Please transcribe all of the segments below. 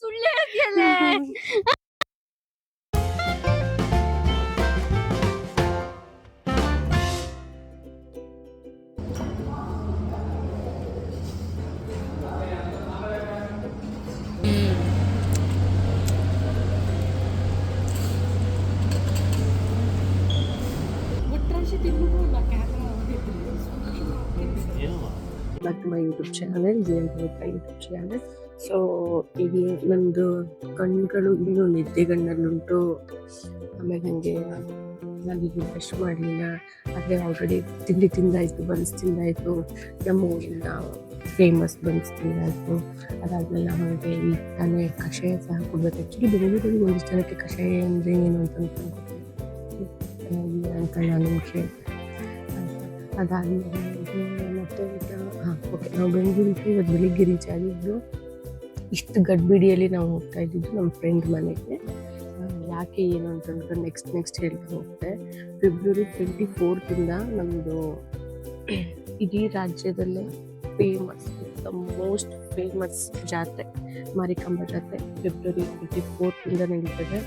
ಸುಳ್ಳು ಹೇಳ್ತಿಯಲ್ಲೇ. back to my YouTube channel, JM Pavitra YouTube channel. So ಈಗ ನಂದು ಕಣ್ಗಳು ಇನ್ನೂ ನಿದ್ದೆಗಣ್ಣಲ್ಲುಂಟು. ಆಮೇಲೆ ನನಗೆ ನಾನೀಗ ಬ್ರಷ್ ಮಾಡಲಿಲ್ಲ, ಆದರೆ ಆಲ್ರೆಡಿ ತಿಂಡಿ ತಿಂದಾಯಿತು, ಬನ್ಸ್ ತಿಂದಾಯಿತು, ನಮ್ಮ ಊರಿನ ಫೇಮಸ್ ಬನ್ಸ್ ತಿಂದಾಯಿತು. ಅದಾದಮೇಲೆ ನಮಗೆ ಈಗ ತಾನೇ ಕಷಾಯ ಸಹ ಕೊಡಬೇಕು. ಆ್ಯಕ್ಚುಲಿ ಬೆಂಗಳೂರಲ್ಲಿ ಒಂದಿಷ್ಟು ಜನಕ್ಕೆ ಕಷಾಯ ಅಂದರೆ ಏನು ಅಂತ ಅನ್ಕೊಂಡು ನಾನು ನಿಮಗೆ ಅದಾದಮೇಲೆ ಮತ್ತೆ ಓಕೆ, ನಾವು ಬೆಂಗಳೂರಿಗೆ ಇವತ್ತು ಬೆಳಿಗ್ಗೆ ರೀಚ್ ಆಗಿದ್ದು. ಇಷ್ಟು ಗಡ್ಬಿಡಿಯಲ್ಲಿ ನಾವು ಹೋಗ್ತಾ ಇದ್ದಿದ್ದು ನಮ್ಮ ಫ್ರೆಂಡ್ ಮನೆಗೆ. ಯಾಕೆ ಏನು ಅಂತ ಅಂದ್ಕೊಂಡು ನೆಕ್ಸ್ಟ್ ಹೇಳ್ತಾ ಹೋಗ್ತೆ. ಫೆಬ್ರವರಿ 24 ನಮ್ಮದು ಇಡೀ ರಾಜ್ಯದಲ್ಲೇ ಫೇಮಸ್, ದ ಮೋಸ್ಟ್ ಫೇಮಸ್ ಜಾತ್ರೆ ಮಾರಿಕಾಂಬಾ ಜಾತ್ರೆ ಫೆಬ್ರವರಿ 24 ನಡೀತದೆ.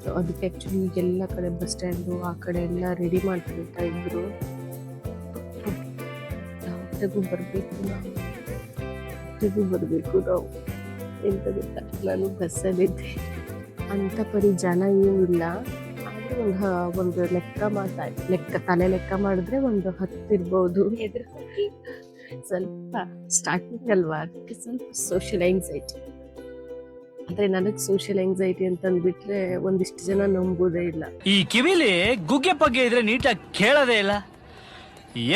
ಸೊ ಅದಕ್ಕೆ ಆ್ಯಕ್ಚುಲಿ ಎಲ್ಲ ಕಡೆ ಬಸ್ ಸ್ಟ್ಯಾಂಡು ಆ ಕಡೆ ಎಲ್ಲ ರೆಡಿ ಮಾಡ್ಕೊಳ್ತಾ ಇದ್ರು. ಬರಬೇಕು ನಾವು ಎಂತ ಗೊತ್ತಾ, ನಾನು ಬಸ್ಸಲ್ಲಿದ್ದೆ, ಅಂಥ ಪರಿ ಜನ ಏನೂ ಇಲ್ಲ. ಆದರೆ ಒಂದು ತಲೆ ಲೆಕ್ಕ ಮಾಡಿದ್ರೆ ಒಂದು 10 ಇರ್ಬೋದು. ಸ್ವಲ್ಪ ಸ್ಟಾರ್ಟಿಂಗ್ ಅಲ್ವಾ, ಅದಕ್ಕೆ ಸ್ವಲ್ಪ ಸೋಷಿಯಲ್ ಆಂಗ್ಸೈಟಿ. ಆದರೆ ನನಗೆ ಸೋಷಿಯಲ್ ಆಂಗ್ಸೈಟಿ ಅಂತ ಅಂದ್ಬಿಟ್ರೆ ಒಂದಿಷ್ಟು ಜನ ನಂಬೋದೇ ಇಲ್ಲ. ಈ ಕಿವಿಲಿ ಗುಗ್ಗೆ ಪಗ್ಗೆ ಇದ್ರೆ ನೀಟಾಗಿ ಕೇಳೋದೇ ಇಲ್ಲ.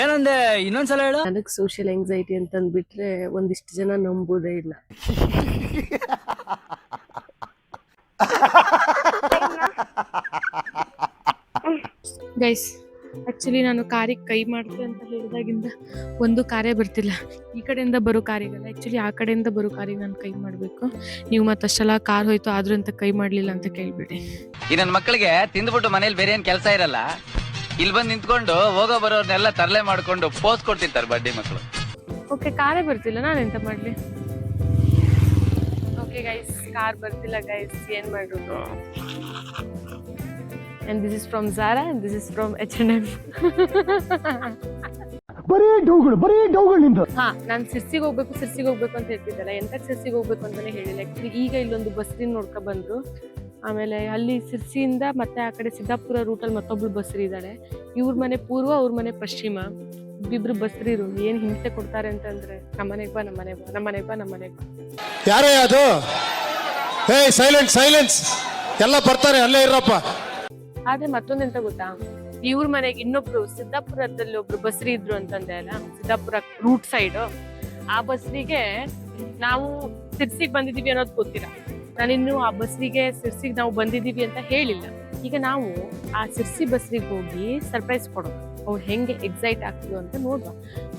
ಏನಂದೆ ಇನ್ನೊಂದ್ಸಲ ಹೇಳು. ನನಗೆ ಸೋಷಿಯಲ್ ಆಂಗ್ಸೈಟಿ ಅಂತ ಅಂದ್ಬಿಟ್ರೆ ಒಂದಿಷ್ಟು ಜನ ನಂಬೋದೇ ಇಲ್ಲ. ಗೈಸ್, ಆ್ಯಕ್ಚುಲಿ ನಾನು ಕಾರಿಗೆ ಕೈ ಮಾಡ್ತೆ ಅಂತ ಹೇಳಿದಾಗಿಂದ ಒಂದು ಕಾರೇ ಬರ್ತಿಲ್ಲ. ಈ ಕಡೆಯಿಂದ ಬರೋ ಕಾರಿಗಲ್ಲ, ಆ್ಯಕ್ಚುಲಿ ಆ ಕಡೆಯಿಂದ ಬರೋ ಕಾರಿಗೆ ನಾನು ಕೈ ಮಾಡಬೇಕು. ನೀವು ಮತ್ತಷ್ಟೆಲ್ಲ ಕಾರ್ ಹೋಯ್ತು ಆದ್ರೂ ಅಂತ ಕೈ ಮಾಡಲಿಲ್ಲ ಅಂತ ಕೇಳ್ಬೇಡಿ. ಈ ನನ್ನ ಮಕ್ಕಳಿಗೆ ತಿಂದ್ಬಿಟ್ಟು ಮನೇಲಿ ಬೇರೆ ಏನು ಕೆಲಸ ಇರಲ್ಲ, ಇಲ್ಲಿ ಬಂದು ನಿಂತ್ಕೊಂಡು ಹೋಗೋ ಬರೋರ್ನೆಲ್ಲ ತರಲೆ ಮಾಡ್ಕೊಂಡು ಪೋಸ್ ಕೊಡ್ತಿರ್ತಾರೆ ಬಡ್ಡಿ ಮಕ್ಕಳು. ಓಕೆ, ಕಾರೇ ಬರ್ತಿಲ್ಲ, ನಾನೆಂತ ಮಾಡಲಿ? ಓಕೆ ಗೈಸ್, ಕಾರ್ ಬರ್ತಿಲ್ಲ ಗೈಸ್, ಏನು ಮಾಡೋದು? And this is from Zara and this is from H&M. ಬರೀ ಡೌಗಳು ನಿಂದು. ನಾನು ಸಿರ್ಸಿಗೆ ಹೋಗ್ಬೇಕು ಅಂತ ಹೇಳ್ತಿದ್ದಲ್ಲ, ಎಂತಕ್ಕೆ ಸಿರ್ಸಿಗೆ ಹೋಗ್ಬೇಕು ಅಂತಾನೆ ಹೇಳಿಲ್ಲ. ಆ್ಯಕ್ಚುಲಿ ಈಗ ಇಲ್ಲೊಂದು ಬಸ್ಸಿನ ನೋಡ್ಕೊ ಬಂದ್ರು. ಆಮೇಲೆ ಅಲ್ಲಿ ಸಿರ್ಸಿಯಿಂದ ಮತ್ತೆ ಆ ಕಡೆ ಸಿದ್ದಾಪುರ ರೂಟಲ್ಲಿ ಮತ್ತೊಬ್ಳು ಬಸ್ರಿ ಇದ್ದಾಳೆ. ಇವ್ರ ಮನೆ ಪೂರ್ವ, ಅವ್ರ ಮನೆ ಪಶ್ಚಿಮ, ಇಬ್ಬಿಬ್ರು ಬಸ್ರಿರು. ಏನ್ ಹಿಂಸೆ ಕೊಡ್ತಾರೆ ಅಂತಂದ್ರೆ, ನಮ್ಮನೆಗೆ ಬಾ. ಯಾರೇ ಅದು? ಸೈಲೆನ್ಸ್ ಎಲ್ಲ ಬರ್ತಾರೆ, ಅಲ್ಲೇ ಇರಪ್ಪ. ಆದ್ರೆ ಮತ್ತೊಂದೆಂತ ಗೊತ್ತಾ, ಇವ್ರ ಮನೆಗೆ ಇನ್ನೊಬ್ರು ಸಿದ್ದಾಪುರದಲ್ಲಿ ಒಬ್ರು ಬಸ್ರಿ ಇದ್ರು ಅಂತಂದೆ ಅಲ್ಲ, ಸಿದ್ದಾಪುರ ರೂಟ್ ಸೈಡ್. ಆ ಬಸ್ರಿಗೆ ನಾವು ಸಿರ್ಸಿಗೆ ಬಂದಿದೀವಿ ಅನ್ನೋದು ಗೊತ್ತಿಲ್ಲ. ನಾನಿನ್ನು ಆ ಬಸ್ರಿಗೆ ಸಿರ್ಸಿಗೆ ನಾವು ಬಂದಿದ್ದೀವಿ ಅಂತ ಹೇಳಿಲ್ಲ. ಈಗ ನಾವು ಆ ಸಿರ್ಸಿ ಬಸ್ರಿಗೆ ಹೋಗಿ ಸರ್ಪ್ರೈಸ್ ಕೊಡೋದು. ಅವ್ಳು ಹೆಂಗೆ ಎಕ್ಸೈಟ್ ಆಗ್ತಿದ್ವು ಅಂತ ನೋಡುವ.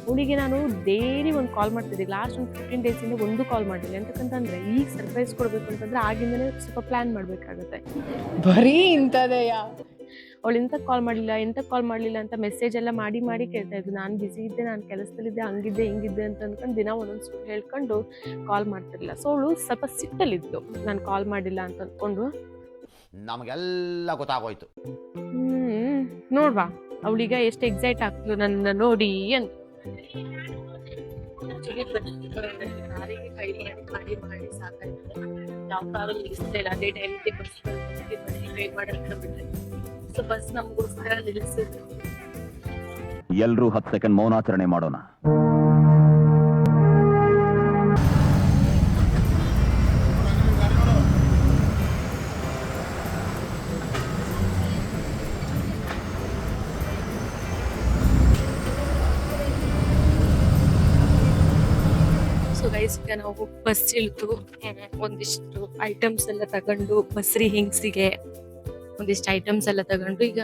ಅವಳಿಗೆ ನಾನು ಡೈಲಿ ಒಂದು ಕಾಲ್ ಮಾಡ್ತಿದ್ದೆ. ಲಾಸ್ಟ್ ಒಂದು 15 ಡೇಸಿಂದ ಒಂದು ಕಾಲ್ ಮಾಡಿಲ್ಲ. ಎಂತಕ್ಕಂತಂದ್ರೆ ಈಗ ಸರ್ಪ್ರೈಸ್ ಕೊಡ್ಬೇಕು ಅಂತಂದ್ರೆ ಆಗಿಂದನೇ ಸ್ವಲ್ಪ ಪ್ಲಾನ್ ಮಾಡ್ಬೇಕಾಗುತ್ತೆ. ಬರೀ ಇಂಥದೆಯಾ? ಅವಳು ಎಂತ ಕಾಲ್ ಮಾಡಲಿಲ್ಲ ಅಂತ ಮೆಸೇಜ್ ಎಲ್ಲ ಮಾಡಿ ಕೇಳ್ತಾ ಇದ್ದು. ನಾನು ಬಿಸಿ ಇದ್ದೆ, ನಾನು ಕೆಲಸದಲ್ಲಿದ್ದೆ, ಹಂಗಿದ್ದೆ ಹಿಂಗಿದ್ದೆ ಅಂತ ಅಂದ್ಕೊಂಡು ದಿನ ಒಂದೊಂದು ಸುಳ್ಳು ಹೇಳ್ಕೊಂಡು ಕಾಲ್ ಮಾಡ್ತಿರ್ಲಿಲ್ಲ. ಸೊ ಅವಳು ಸ್ವಲ್ಪ ಸಿಟ್ಟಲ್ಲಿದ್ದು ನಾನು ಕಾಲ್ ಮಾಡಿಲ್ಲ ಅಂತ ಅಂದ್ಕೊಂಡು. ನಮಗೆಲ್ಲ ಗೊತ್ತಾಗೋಯ್ತು. ನೋಡ್ವಾ ಅವಳೀಗ ಎಷ್ಟು ಎಕ್ಸೈಟ್ ಆಗ್ತದೆ ನನ್ನ ನೋಡಿ ಅಂತ. ಮಾಡಿ ಸಾಕಾಯ್ತು. ಯಾವ ಕಾರಲ್ಲಿ ನಿಲ್ಲಿಸ್ತಿಲ್ಲ, ಅದೇ ಟೈಮ್ಗೆ ಬಸ್ ಕೈ ಮಾಡಿಬಿಟ್ರೆ. ಸೊ ಬಸ್ ನಮಗೋಸ್ಕರ ನಿಲ್ಲಿಸಿದ್ರು. ಎಲ್ರೂ 10 ಸೆಕೆಂಡ್ ಮೌನಾಚರಣೆ ಮಾಡೋಣ. ಈಗ ನಾವು ಬಸ್ ಇಳಿದು ಒಂದಿಷ್ಟು ಐಟಮ್ಸ್ ಎಲ್ಲ ತಗೊಂಡು, ಬಸ್ರಿ ಹಿಂಗ್ಸಿಗೆ ಒಂದಿಷ್ಟು ಐಟಮ್ಸ್ ಎಲ್ಲ ತಗೊಂಡು ಈಗ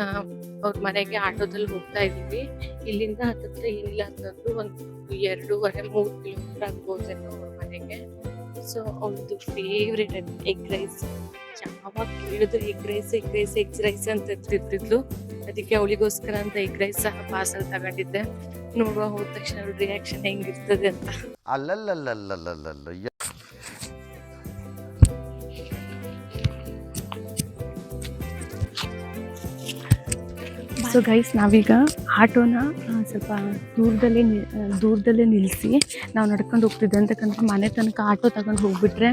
ಅವ್ರ ಮನೆಗೆ ಆಟೋದಲ್ಲಿ ಹೋಗ್ತಾ ಇದೀವಿ. ಇಲ್ಲಿಂದ ಹತ್ತತ್ರ ಏನಿಲ್ಲ ಅಂತಂದ್ರು ಒಂದು 2.5-3 ಕಿಲೋಮೀಟರ್ ಆಗ್ಬೋದೇನೋ ಅವ್ರ ಮನೆಗೆ. ಸೊ ಅವ್ರದ್ದು ಫೇವ್ರೇಟ್ ಎಗ್ ರೈಸ್. ಯಾವಾಗ ಕೇಳಿದ್ರು ಎಗ್ ರೈಸ್ ಅಂತ ಇರ್ತಿದ್ಲು. ಅದಕ್ಕೆ ಅವಳಿಗೋಸ್ಕರ ಅಂತ ಎಗ್ ರೈಸ್ ಸಹ ಪಾರ್ಸಲ್ ತಗೊಂಡಿದ್ದೆ. ನೋಡುವ ಹೋದ ತಕ್ಷಣ ಅವ್ರ ರಿಯಾಕ್ಷನ್ ಹೆಂಗಿರ್ತದೆ ಅಂತ. ಅಲ್ಲಲ್ಲಲ್ಲಲ್ಲಲ್ಲಲ್ಲ ಸೊ ಗೈಸ್ ನಾವೀಗ ಆಟೋನ ಸ್ವಲ್ಪ ದೂರದಲ್ಲೇ ನಿಲ್ಲಿಸಿ ನಾವು ನಡ್ಕೊಂಡು ಹೋಗ್ತಿದ್ದೆ. ಅಂತಕ್ಕಂದ್ರೆ ಮನೆ ತನಕ ಆಟೋ ತಗೊಂಡು ಹೋಗ್ಬಿಟ್ರೆ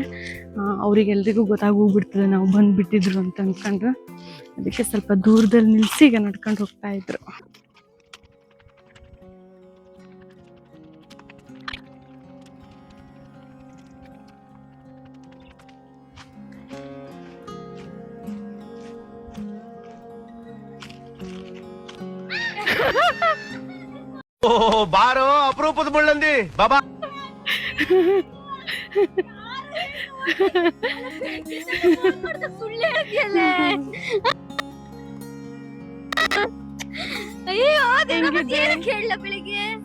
ಅವ್ರಿಗೆಲ್ರಿಗೂ ಗೊತ್ತಾಗೋಗ್ಬಿಡ್ತದೆ ನಾವು ಬಂದುಬಿಟ್ಟಿದ್ರು ಅಂತ ಅಂದ್ಕೊಂಡು ಅದಕ್ಕೆ ಸ್ವಲ್ಪ ದೂರದಲ್ಲಿ ನಿಲ್ಲಿಸಿ ಈಗ ನಡ್ಕೊಂಡು ಹೋಗ್ತಾ ಇದ್ರು. ಬಾರೋ ಅಪರೂಪದ ಮುಳ್ಳಂದಿ ಬಾಬಾ.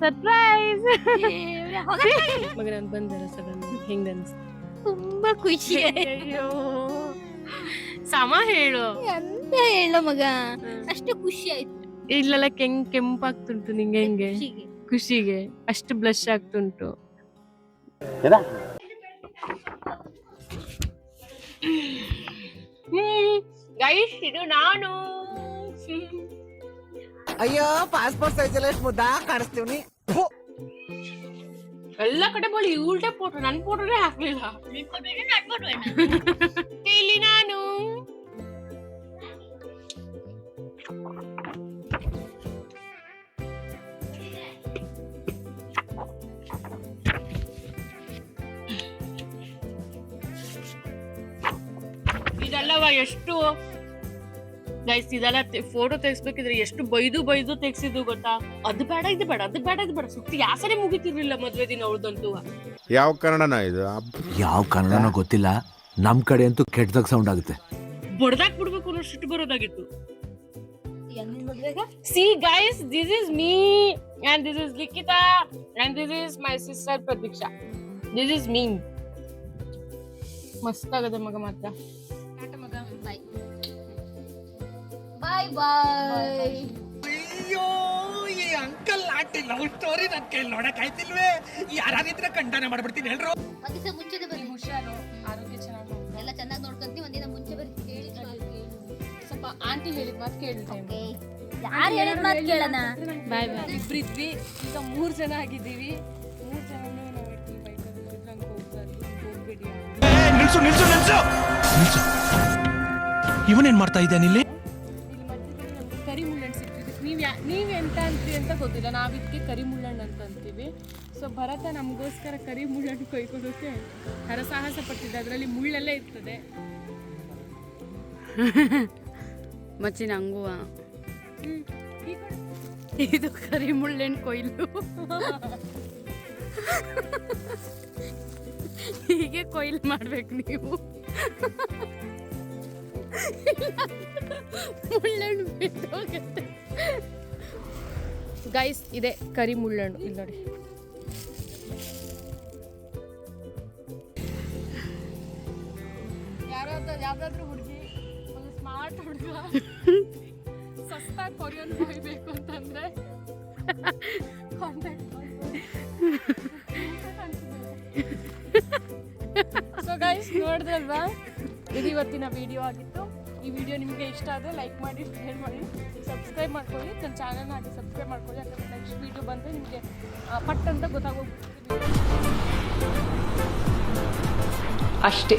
ಸರ್ಪ್ರೈಸ್ ಮಗ ನಾನು ಬಂದರ ಸಡನ್ ಹೆಂಗ ಅನ್ಸ್ತು? ತುಂಬಾ ಖುಷಿ. ಅಯ್ಯೋ ಸಮ ಹೇಳು ಎಂತ ಹೇಳ ಮಗ, ಅಷ್ಟು ಖುಷಿ ಆಯ್ತು. ಇಲ್ಲೆಲ್ಲ ಕೆಂಪಾಗ್ತುಂಟು ನಿಂಗೆ ಹೆಂಗೆ ಖುಷಿಗೆ ಅಷ್ಟು ಬ್ಲಶ್ ಆಗ್ತುಂಟು. ಗೈಸ್ ಇದು ನಾನು. ಅಯ್ಯೋ ಪಾಸ್ಪೋರ್ಟ್ ಸೈಜ್ ಎಲ್ಲ ಎಷ್ಟು ಮುದ್ದಾ ಕಾಣಿಸ್ತೀವಿ. ಎಲ್ಲ ಕಡೆ ಬೋಳಿ ಉಲ್ಟೆ ಫೋಟೋ, ನನ್ ಫೋಟೋನೇ ಹಾಕ್ಲಿಲ್ಲ. ಇಲ್ಲಿ ನಾನು ಇದೆಲ್ಲವ ಎಷ್ಟು ಗೈಸ್, ಇದೆಲ್ಲ ಫೋಟೋ ತೆಗಿಸ್ಬೇಕಿದ್ರೆ ಎಷ್ಟು ಬೈದು ತೆಗ್ಸಿದ್ದು ಗೊತ್ತಾ? ಅದು ಬೇಡ ಇದು ಬೇಡ ಅದು ಬೇಡ ಇದು ಬೇಡ ಸುತ್ತಿ ಯಾಸನೆ ಮುಗಿತಿರ್ಲಿಲ್ಲ ಮದ್ವೆ ದಿನ ಅವಳದಂತೂ. ಯಾವ ಕನ್ನಡನ ಇದು? ಯಾವ ಕನ್ನಡನೋ ಗೊತ್ತಿಲ್ಲ, ನಮ್ ಕಡೆ ಅಂತೂ ಕೆಟ್ಟದಾಗ ಸೌಂಡ್ ಆಗುತ್ತೆ. ಬಡ್ದಾಕ್ ಬಿಡ್ಬೇಕು ಅನ್ನೋ ಸಿಟ್ಟು ಬರೋದಾಗಿತ್ತು. See guys, this is me and this is Likita and this is my sister Pratiksha. This is me. ಮಸ್ತ್ ಆಗದೆ ಮಗ ಮಾತ್ರ. ಬಾಯ್ ಬಾಯ್. ಅಯ್ಯೋ ಈ ಅಂಕಲ್ ಆಂಟಿ ಲವ್ ಸ್ಟೋರಿ ನನ್ ಕೈಲಿ ನೋಡಕ್ ಆಯ್ತಿಲ್ವೇ? ಯಾರಾದಿದ್ರೆ ಖಂಡನೆ ಮಾಡ್ಬಿಡ್ತೀನಿ ಹೇಳ್ರು. ಒಂದಿನ ಮುಂಚೆನೆ ಬರ್ರಿ. ಹುಷಾರು, ಆರೋಗ್ಯ ಚೆನ್ನಾಗಿ ಎಲ್ಲ ಚೆನ್ನಾಗಿ ನೋಡ್ಕೊಂತೀವಿ. ಒಂದಿನ ಮುಂಚೆ ಬರ್ರಿ. ಹೇಳಿ ಸ್ವಲ್ಪ ಆಂಟಿ ಹೇಳಿದ ಮಾತು ಕೇಳ್ತೇವೆ. ಯಾರು ಹೇಳಿದ ಮಾತು ಕೇಳೋಣ. ಬಾಯ್ ಬಾಯ್. ಇಬ್ರಿದ್ವಿ, ಈಗ 3 ಜನ ಆಗಿದ್ದೀವಿ. 3 ಜನನು ನಾವು ಇಟ್ಟಿ ಬೈಕಲ್ಲಿ ಹೋಗ್ಬೇಡಿ. ನಿಲ್ಸು ನಿಲ್ಸು ನಿಲ್ಸು ನಿಲ್ಸು. ಇವನೇನ್ ಮಾಡ್ತಾ ಇದ್ದಾನೆ ಇಲ್ಲಿ? ಇಲ್ಲಿ ಮಧ್ಯದಲ್ಲಿ ನಮ್ಗೆ ಕರಿ ಮುಳ್ಳಣ್ಣು ಸಿಗ್ತಿದೆ. ನೀವ್ ಎಂತ ಅಂತೀರಿ ಅಂತ ಗೊತ್ತಿಲ್ಲ, ನಾವ್ ಇದಕ್ಕೆ ಕರಿ ಮುಳ್ಳಣ್ಣು ಅಂತ ಅಂತೀವಿ. ಸೊ ಭರತ ನಮಗೋಸ್ಕರ ಕರಿ ಮುಳ್ಳಣ್ಣು ಕೊಯ್ಕೊಳ್ಳೋಕೆ ಹರಸಾಹಸ ಪಟ್ಟಿದ್ದೆ. ಅದರಲ್ಲಿ ಮುಳ್ಳೆಲ್ಲ ಇರ್ತದೆ. ಮಚ್ಚಿ ನಂಗೂ ಇದು ಕರಿ ಮುಳ್ಳೆಣ್ಣು ಕೊಯ್ಲು. ಹೀಗೆ ಕೊಯ್ಲು ಮಾಡ್ಬೇಕು ನೀವು. ಮುಳ್ಳಣ್ಣು ಬಿಟ್ಟೋಗುತ್ತೆ ಗೈಸ್. ಇದೆ ಕರಿ ಮುಳ್ಳಣ್ಣು, ಇಲ್ಲಿ ನೋಡಿ. ಯಾವ್ದಾದ್ರು ಹುಡುಗಿ ಒಂದು ಸ್ಮಾರ್ಟ್ ಹುಡುಗ ಸಸ್ತಾಗಿ ಕೊರಿಯನ್ ಹೋಗ್ಬೇಕು ಅಂತಂದ್ರೆ ಸೊ ಗೈಸ್ ನೋಡಿದ್ರಲ್ವಾ, ಇದು ಇವತ್ತಿನ ವಿಡಿಯೋ ಆಗಿತ್ತು. ಈ ವಿಡಿಯೋ ನಿಮಗೆ ಇಷ್ಟ ಆದರೆ ಲೈಕ್ ಮಾಡಿ, ಶೇರ್ ಮಾಡಿ, ಸಬ್ಸ್ಕ್ರೈಬ್ ಮಾಡ್ಕೊಳ್ಳಿ. ನನ್ನ ಚಾನಲ್ನ ಹಾಗೆ ಸಬ್ಸ್ಕ್ರೈಬ್ ಮಾಡ್ಕೊಳ್ಳಿ. ಯಾಕಂದರೆ ನೆಕ್ಸ್ಟ್ ವಿಡಿಯೋ ಬಂದರೆ ನಿಮಗೆ ಪಟ್ ಅಂತ ಗೊತ್ತಾಗೋಗ್ಬಿಡ್ತೀವಿ ಅಷ್ಟೇ.